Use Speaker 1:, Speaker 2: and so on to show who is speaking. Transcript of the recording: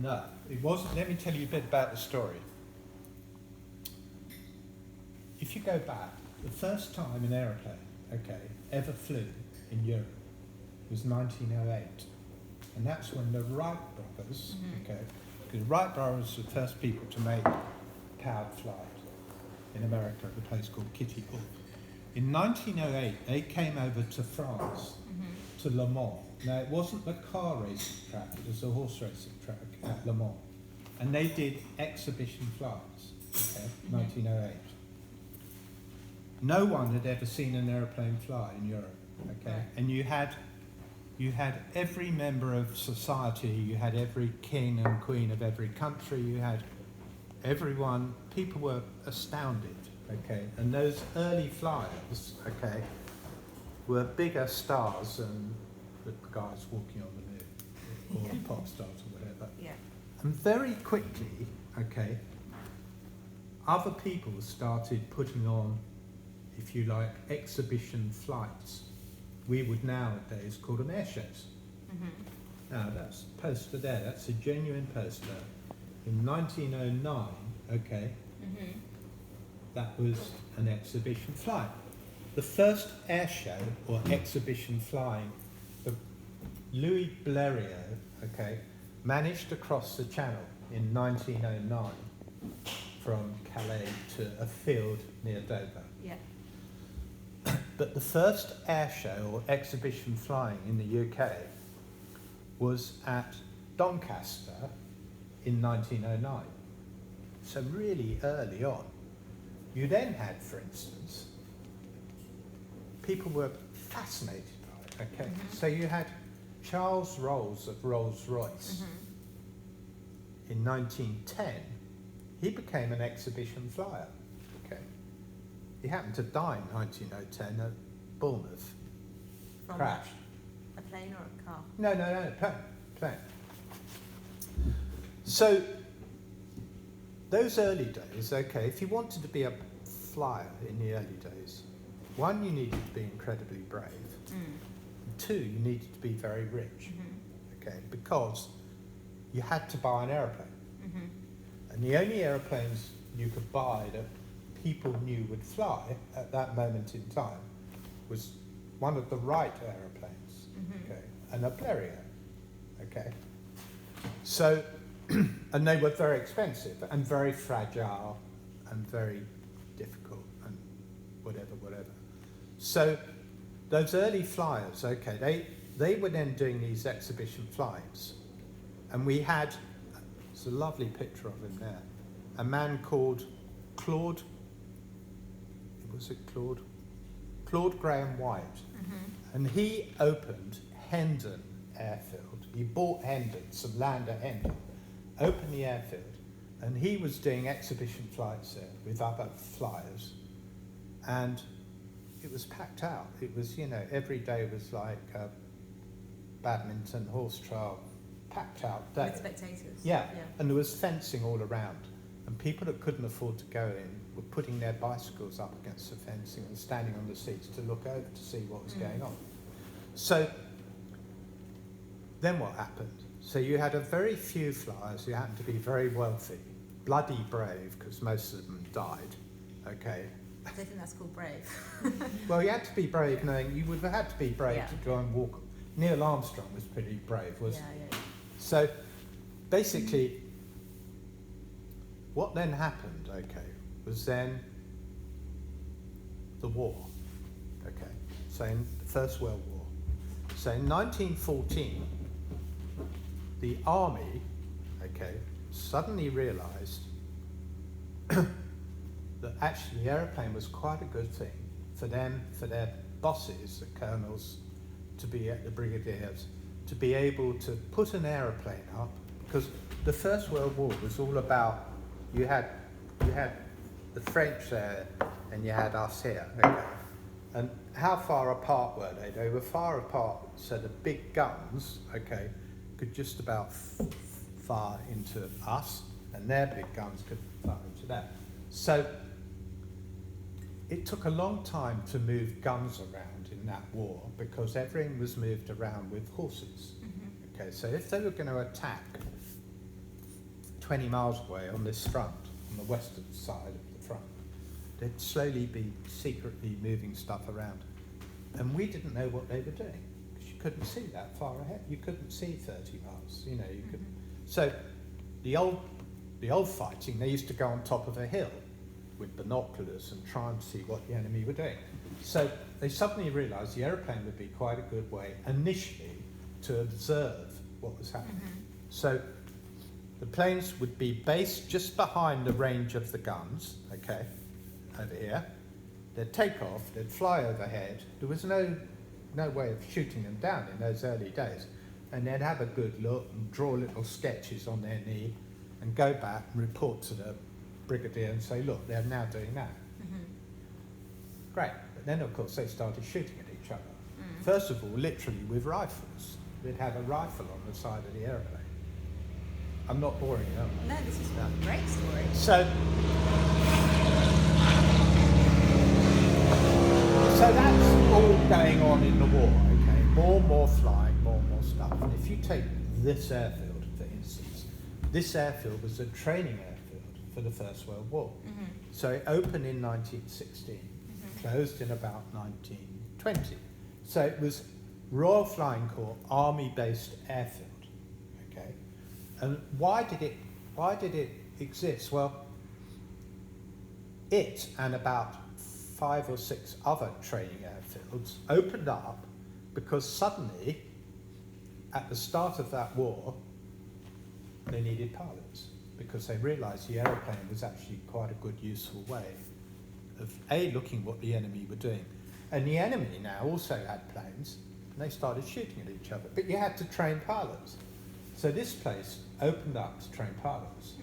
Speaker 1: No, it wasn't. Let me tell you a bit about the story. If you go back, the first time an aeroplane, ever flew in Europe was 1908. And that's when the Wright brothers, because the Wright brothers were the first people to make powered flight in America at a place called Kitty Hawk. In 1908, they came over to France, to Le Mans. Now, it wasn't the car racing track, it was the horse racing track at Le Mans. And they did exhibition flights, 1908. No one had ever seen an aeroplane fly in Europe, and you had every member of society, you had every king and queen of every country, you had everyone, people were astounded, and those early flyers, were bigger stars than the guys walking on the moon, or the pop stars or whatever.
Speaker 2: Yeah.
Speaker 1: And very quickly, other people started putting on, if you like, exhibition flights. We would nowadays call them air shows. Now that's a poster there, that's a genuine poster. In 1909, that was an exhibition flight. The first air show or exhibition flying, Louis Blériot, managed to cross the channel in 1909 from Calais to a field near Dover.
Speaker 2: Yeah.
Speaker 1: But the first air show or exhibition flying in the UK was at Doncaster in 1909. So really early on. You then had, for instance, people were fascinated by it, So you had Charles Rolls of Rolls-Royce. In 1910, he became an exhibition flyer, He happened to die in 1910 at Bournemouth.
Speaker 2: From
Speaker 1: Crashed.
Speaker 2: a plane or a car?
Speaker 1: No, plane. So, those early days, if you wanted to be a flyer in the early days, one, you needed to be incredibly brave. And two, you needed to be very rich, because you had to buy an aeroplane. And the only aeroplanes you could buy that people knew would fly at that moment in time was one of the Wright aeroplanes, and a Blériot, So, and they were very expensive and very fragile and very difficult and whatever. So, those early flyers, they were then doing these exhibition flights, and we had, there's a lovely picture of him there, a man called Claude Graham White, and he opened Hendon Airfield. He bought Hendon, some land at Hendon, opened the airfield, and he was doing exhibition flights there with other flyers, and it was packed out. It was, every day was like a badminton, horse trial, packed out day.
Speaker 2: With spectators?
Speaker 1: Yeah, and there was fencing all around, and people that couldn't afford to go in were putting their bicycles up against the fencing and standing on the seats to look over to see what was going on. So then what happened? So you had a very few flyers who happened to be very wealthy, bloody brave, because most of them died,
Speaker 2: I don't think that's called brave.
Speaker 1: Well, you had to be brave, knowing you would have had to be brave to go and walk. Neil Armstrong was pretty brave, wasn't he? So basically, what then happened, was then the war, so in the First World War. So in 1914, the army, suddenly realised that actually the aeroplane was quite a good thing for them, for their bosses, the colonels, to be at the brigadiers, to be able to put an aeroplane up, because the First World War was all about, you had the French there and you had us here, and how far apart were they? They were far apart, so the big guns, could just about fire into us, and their big guns could fire into them. So it took a long time to move guns around in that war, because everything was moved around with horses. So if they were going to attack 20 miles away on this front, on the western side of the front. They'd slowly be secretly moving stuff around. And we didn't know what they were doing, because you couldn't see that far ahead. You couldn't see 30 miles, you know, you couldn't. So the old fighting, they used to go on top of a hill with binoculars and try and see what the enemy were doing. So they suddenly realised the aeroplane would be quite a good way initially to observe what was happening. So the planes would be based just behind the range of the guns, okay, over here. They'd take off, they'd fly overhead. There was no way of shooting them down in those early days. And they'd have a good look and draw little sketches on their knee and go back and report to the brigadier and say, look, they're now doing that. Great. But then, of course, they started shooting at each other. First of all, literally with rifles. They'd have a rifle on the side of the aeroplane. I'm not boring you, am I?
Speaker 2: No, this is a great story.
Speaker 1: So that's all going on in the war, okay? More and more flying, more and more stuff. And if you take this airfield, for instance, this airfield was a training airfield for the First World War. So it opened in 1916, closed in about 1920. So it was Royal Flying Corps Army-based airfield, okay? And why did it exist? Well, it and about 5 or 6 other training airfields opened up because suddenly, at the start of that war, they needed pilots because they realised the aeroplane was actually quite a good, useful way of looking what the enemy were doing. And the enemy now also had planes, and they started shooting at each other. But you had to train pilots. So this place opened up to train pilots.